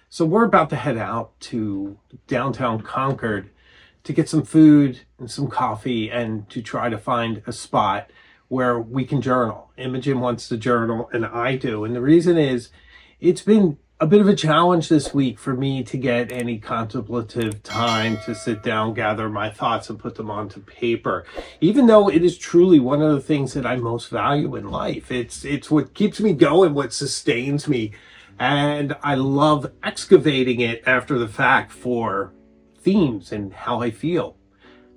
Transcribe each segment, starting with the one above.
So we're about to head out to downtown Concord to get some food and some coffee and to try to find a spot where we can journal. Imogen wants to journal and I do. And the reason is it's been a bit of a challenge this week for me to get any contemplative time to sit down, gather my thoughts and put them onto paper, even though it is truly one of the things that I most value in life. It's what keeps me going, what sustains me. And I love excavating it after the fact for themes and how I feel.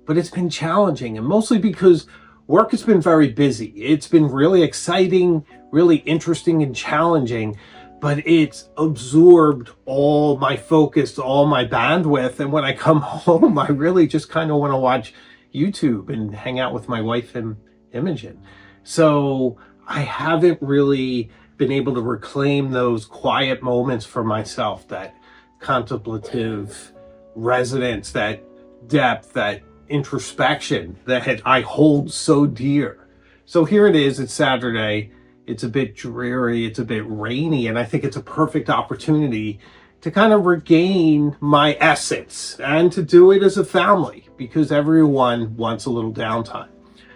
But it's been challenging, and mostly because work has been very busy. It's been really exciting, really interesting and challenging, but it's absorbed all my focus, all my bandwidth. And when I come home, I really just kind of want to watch YouTube and hang out with my wife and Imogen. So I haven't really been able to reclaim those quiet moments for myself, that contemplative resonance, that depth, that introspection that I hold so dear. So here it is, it's Saturday. It's a bit dreary, it's a bit rainy, and I think it's a perfect opportunity to kind of regain my essence and to do it as a family because everyone wants a little downtime.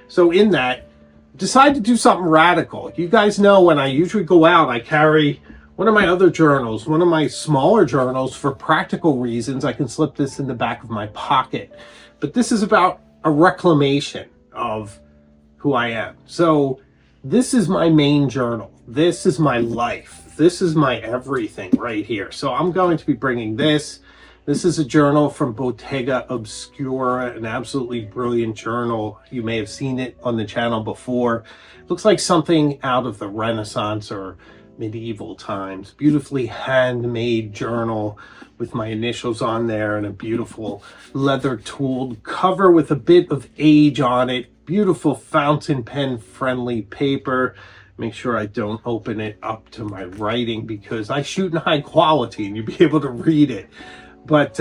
So in that, decide to do something radical. You guys know when I usually go out, I carry one of my other journals, one of my smaller journals. For practical reasons, I can slip this in the back of my pocket. But this is about a reclamation of who I am. So this is my main journal. This is my life. This is my everything right here. So I'm going to be bringing this. This is a journal from Bottega Obscura, an absolutely brilliant journal. You may have seen it on the channel before. It looks like something out of the Renaissance or medieval times. Beautifully handmade journal with my initials on there and a beautiful leather tooled cover with a bit of age on it. Beautiful fountain pen friendly paper. Make sure I don't open it up to my writing because I shoot in high quality and you'll be able to read it. But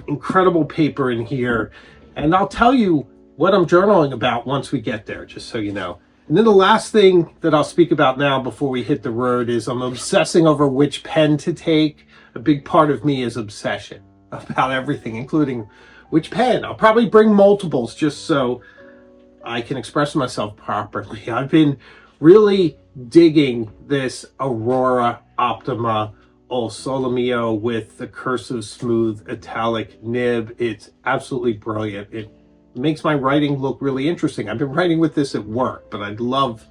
incredible paper in here. And I'll tell you what I'm journaling about once we get there, just so you know. And then the last thing that I'll speak about now before we hit the road is I'm obsessing over which pen to take. A big part of me is obsession about everything, including which pen. I'll probably bring multiples just so I can express myself properly. I've been really digging this Aurora Optima Al Sole Mio with the cursive smooth italic nib. It's absolutely brilliant. It makes my writing look really interesting. I've been writing with this at work, but I'd love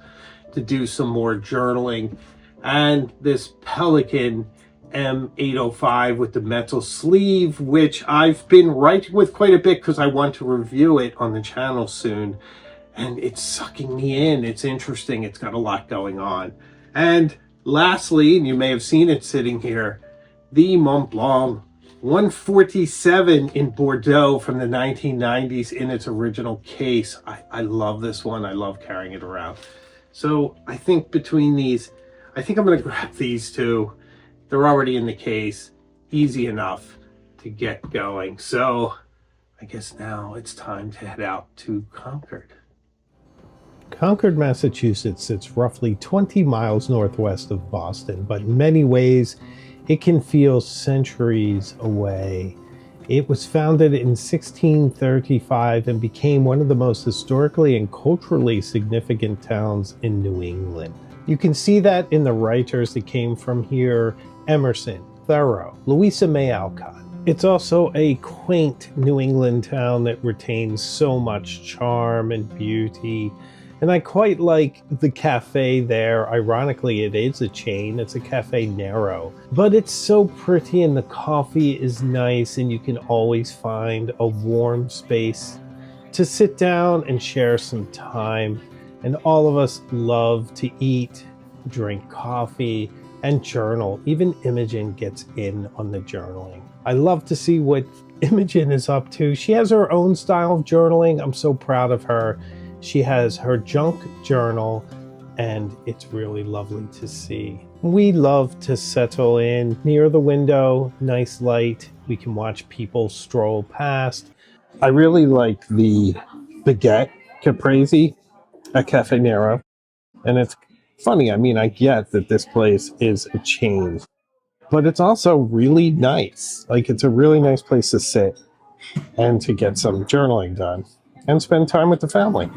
to do some more journaling. And this Pelican M805 with the metal sleeve, which I've been writing with quite a bit because I want to review it on the channel soon. And it's sucking me in. It's interesting. It's got a lot going on. And lastly, and you may have seen it sitting here, the Mont Blanc 147 in Bordeaux from the 1990s in its original case. I love this one. I love carrying it around. So I think between these, I think I'm going to grab these two. They're already in the case. Easy enough to get going. So I guess now it's time to head out to Concord. Concord, Massachusetts sits roughly 20 miles northwest of Boston, but in many ways it can feel centuries away. It was founded in 1635 and became one of the most historically and culturally significant towns in New England. You can see that in the writers that came from here: Emerson, Thoreau, Louisa May Alcott. It's also a quaint New England town that retains so much charm and beauty. And I quite like the cafe there. Ironically, it is a chain. It's a Cafe Nero. But it's so pretty and the coffee is nice and you can always find a warm space to sit down and share some time. And all of us love to eat, drink coffee, and journal. Even Imogen gets in on the journaling. I love to see what Imogen is up to. She has her own style of journaling. I'm so proud of her. She has her junk journal, and it's really lovely to see. We love to settle in near the window, nice light. We can watch people stroll past. I really like the baguette caprese at Cafe Nero. And it's funny, I mean, I get that this place is a chain, but it's also really nice. Like, it's a really nice place to sit and to get some journaling done and spend time with the family.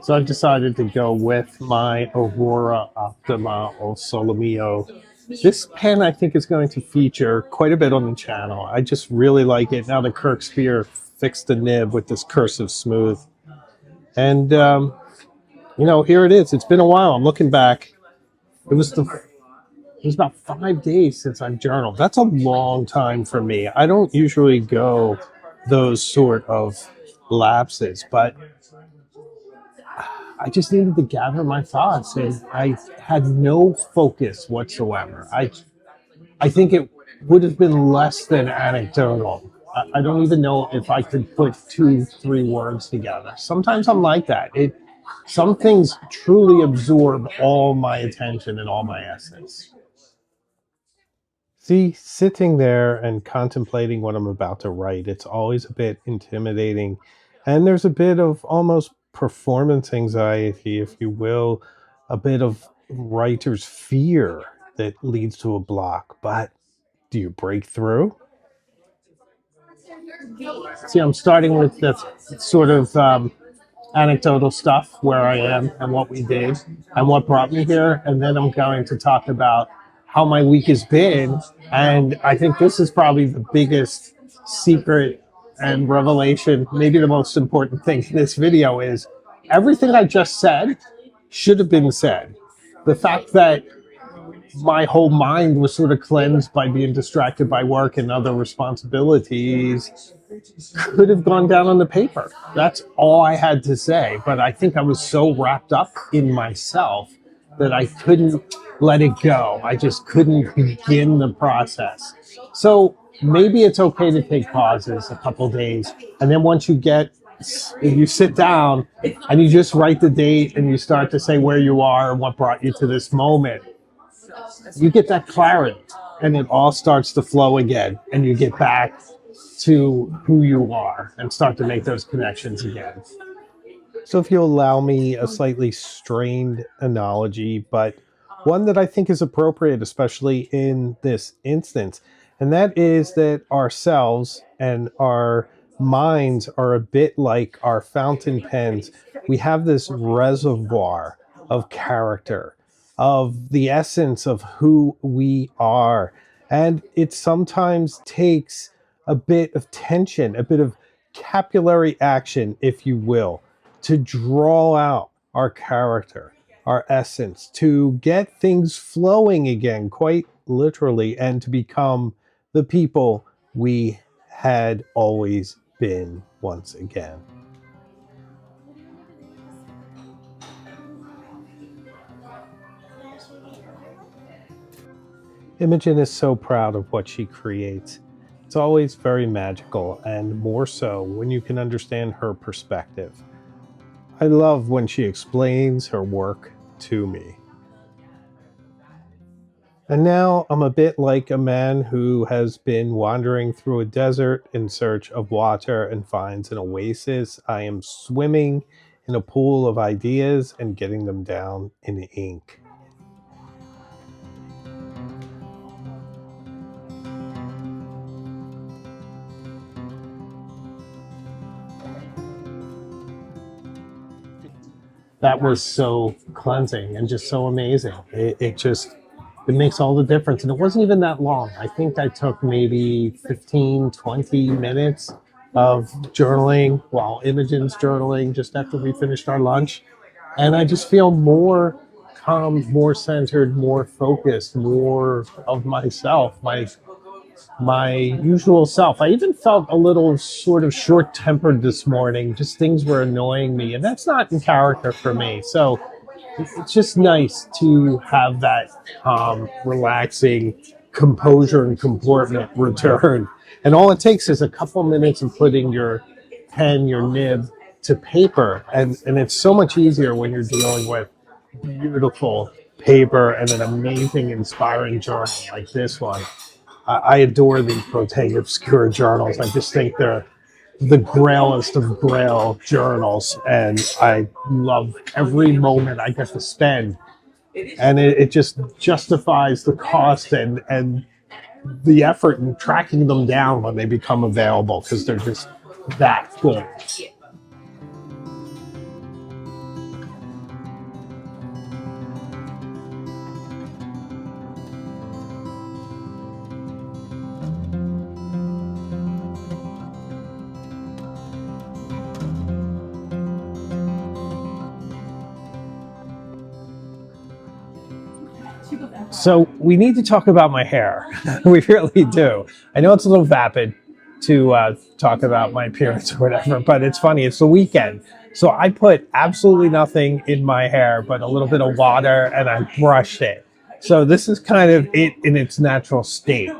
So I've decided to go with my Aurora Optima O Sole Mio. This pen, I think, is going to feature quite a bit on the channel. I just really like it. Now that Kirk Spear fixed the nib with this cursive smooth. And, here it is. It's been a while. I'm looking back. It was about 5 days since I've journaled. That's a long time for me. I don't usually go those sort of lapses, but I just needed to gather my thoughts, and I had no focus whatsoever. I think it would have been less than anecdotal. I don't even know if I could put 2-3 words together. Sometimes I'm like that. Some things truly absorb all my attention and all my essence. See, sitting there and contemplating what I'm about to write, it's always a bit intimidating. And there's a bit of almost performance anxiety, if you will, a bit of writer's fear that leads to a block. But do you break through? See, I'm starting with this sort of anecdotal stuff, where I am and what we did and what brought me here. And then I'm going to talk about how my week has been. And I think this is probably the biggest secret and revelation, maybe the most important thing in this video, is everything I just said should have been said. The fact that my whole mind was sort of cleansed by being distracted by work and other responsibilities could have gone down on the paper. That's all I had to say. But I think I was so wrapped up in myself that I couldn't let it go. I just couldn't begin the process. So maybe it's okay to take pauses a couple days. And then once you sit down and you just write the date and you start to say where you are and what brought you to this moment, you get that clarity and it all starts to flow again, and you get back to who you are and start to make those connections again. So if you'll allow me a slightly strained analogy, but one that I think is appropriate, especially in this instance, and that is that ourselves and our minds are a bit like our fountain pens. We have this reservoir of character, of the essence of who we are. And it sometimes takes a bit of tension, a bit of capillary action, if you will, to draw out our character, our essence, to get things flowing again, quite literally, and to become the people we had always been once again. Imogen is so proud of what she creates. It's always very magical, and more so when you can understand her perspective. I love when she explains her work to me. And now I'm a bit like a man who has been wandering through a desert in search of water and finds an oasis. I am swimming in a pool of ideas and getting them down in ink. That was so cleansing and just so amazing. It makes all the difference. And it wasn't even that long. I think I took maybe 15, 20 minutes of journaling while Imogen's journaling just after we finished our lunch. And I just feel more calm, more centered, more focused, more of myself, my usual self. I even felt a little sort of short-tempered this morning. Just things were annoying me, and that's not in character for me. So it's just nice to have that relaxing composure and comportment return. And all it takes is a couple minutes of putting your pen, your nib to paper. And it's so much easier when you're dealing with beautiful paper and an amazing, inspiring journal like this one. I adore these Protege Obscura journals. I just think they're the grailest of grail journals, and I love every moment I get to spend And it just justifies the cost and the effort in tracking them down when they become available because they're just that good. So we need to talk about my hair. We really do. I know it's a little vapid to talk about my appearance or whatever, but it's funny. It's the weekend. So I put absolutely nothing in my hair but a little bit of water and I brushed it. So this is kind of it in its natural state,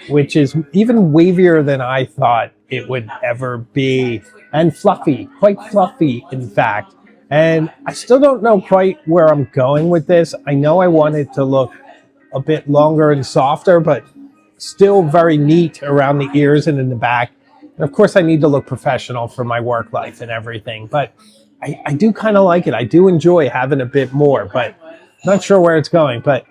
which is even wavier than I thought it would ever be, and fluffy, quite fluffy, in fact. And I still don't know quite where I'm going with this. I know I want it to look a bit longer and softer, but still very neat around the ears and in the back. And of course, I need to look professional for my work life and everything, but I do kind of like it. I do enjoy having a bit more, but not sure where it's going. But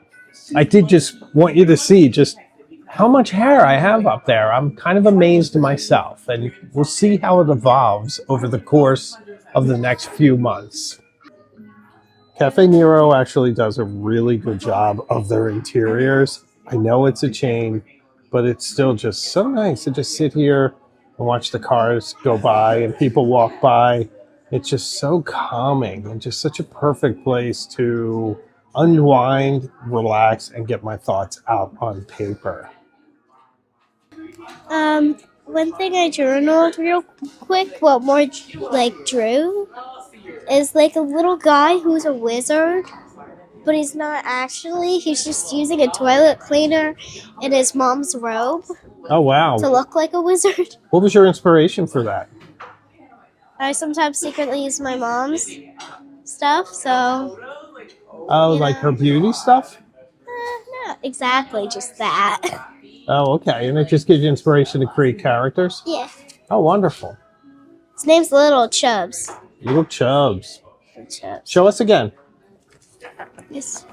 I did just want you to see just how much hair I have up there. I'm kind of amazed myself, and we'll see how it evolves over the course of the next few months. Cafe Nero actually does a really good job of their interiors. I know it's a chain, but it's still just so nice to just sit here and watch the cars go by and people walk by. It's just so calming and just such a perfect place to unwind, relax, and get my thoughts out on paper. One thing I journaled real quick, well, more like drew, is like a little guy who's a wizard, but he's not actually. He's just using a toilet cleaner in his mom's robe Oh, wow. to look like a wizard. What was your inspiration for that? I sometimes secretly use my mom's stuff, so Oh, like her beauty stuff? not exactly just that. Oh, okay. And it just gives you inspiration to create characters? Yeah. Oh, wonderful. His name's Little Chubs. Little Chubs. Chubs. Show us again. Yes.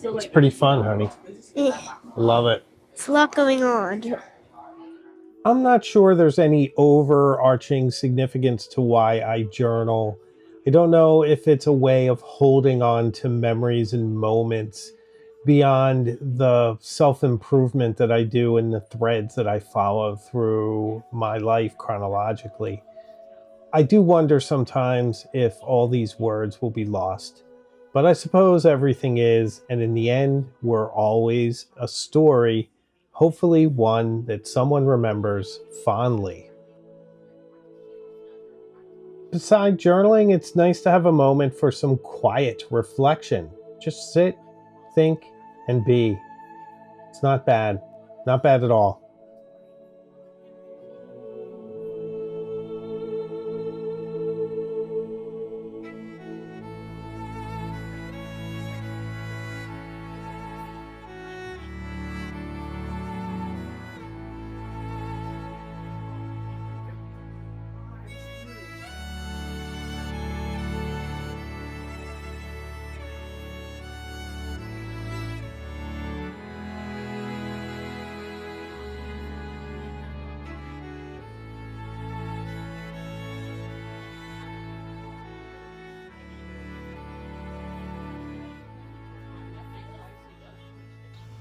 It's pretty fun, honey. Love it. It's a lot going on. I'm not sure there's any overarching significance to why I journal. I don't know if it's a way of holding on to memories and moments beyond the self-improvement that I do and the threads that I follow through my life chronologically. I do wonder sometimes if all these words will be lost. But I suppose everything is, and in the end, we're always a story, hopefully one that someone remembers fondly. Besides journaling, it's nice to have a moment for some quiet reflection. Just sit, think, and be. It's not bad. Not bad at all.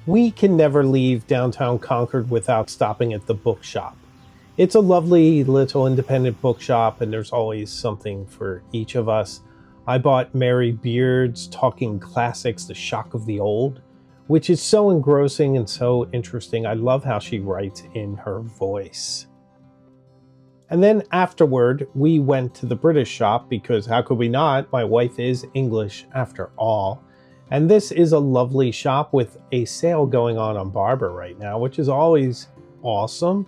We can never leave downtown Concord without stopping at the bookshop. It's a lovely little independent bookshop, and there's always something for each of us. I bought Mary Beard's Talking Classics, The Shock of the Old, which is so engrossing and so interesting. I love how she writes in her voice. And then afterward, we went to the British shop because how could we not? My wife is English after all. And this is a lovely shop with a sale going on Barber right now, which is always awesome.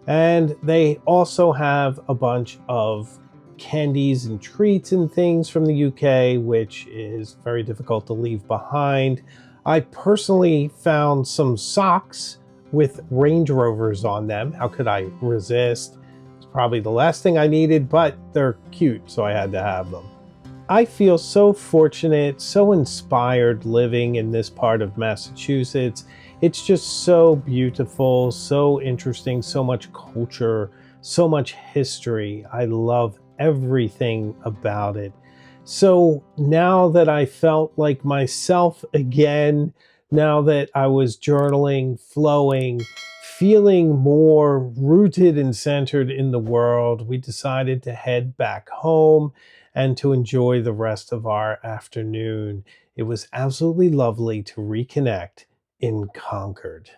And they also have a bunch of candies and treats and things from the UK, which is very difficult to leave behind. I personally found some socks with Range Rovers on them. How could I resist? It's probably the last thing I needed, but they're cute, so I had to have them. I feel so fortunate, so inspired living in this part of Massachusetts. It's just so beautiful, so interesting, so much culture, so much history. I love everything about it. So now that I felt like myself again, now that I was journaling, flowing, feeling more rooted and centered in the world, we decided to head back home and to enjoy the rest of our afternoon. It was absolutely lovely to reconnect in Concord.